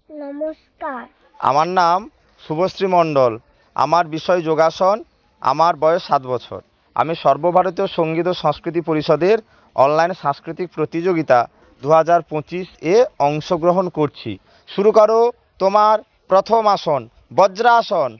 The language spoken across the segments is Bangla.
নমস্কার। আমার নাম শুভশ্রী মণ্ডল। আমার বিষয় যোগাসন। আমার বয়স 7 বছর। আমি সর্বভারতীয় সঙ্গীত ও সংস্কৃতি পরিষদের অনলাইন সাংস্কৃতিক প্রতিযোগিতা 2025 এ অংশগ্রহণ করছি। শুরু করো তোমার প্রথম আসন, বজ্রাসন।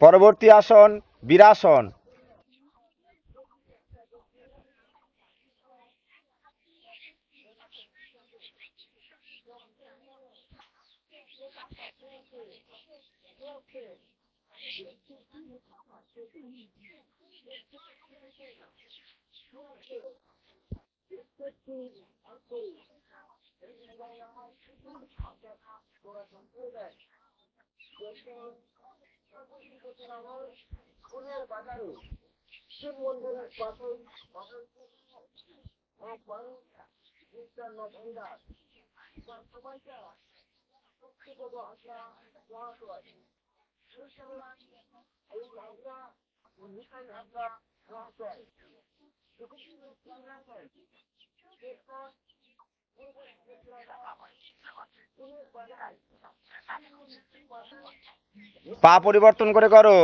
পরবর্তী আসন বীরাসন। পা পরিবর্তন করে করো।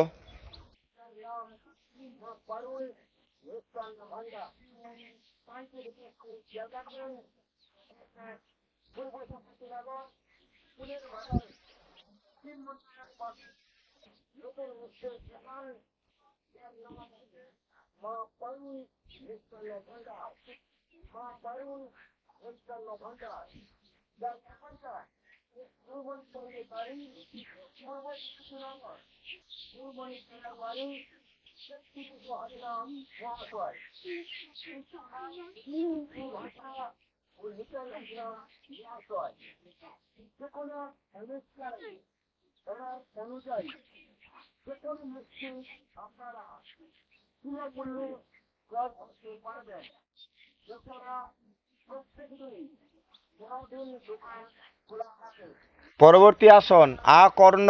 পরবর্তী আসন আকর্ণ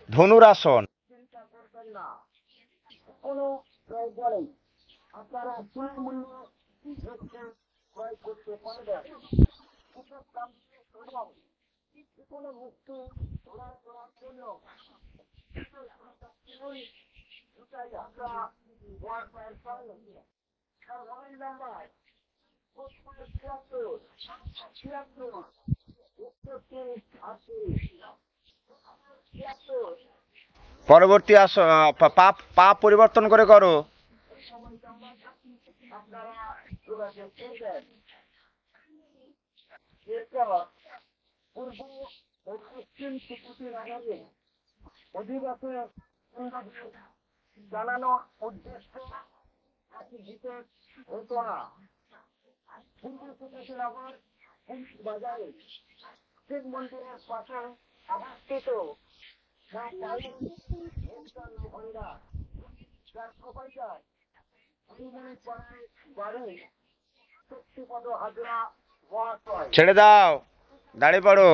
ধনুরাসন। পরবর্তী আসন পা পা পরিবর্তন করে করো। ছেড়ে দাও, দাঁড়িয়ে পড়ো।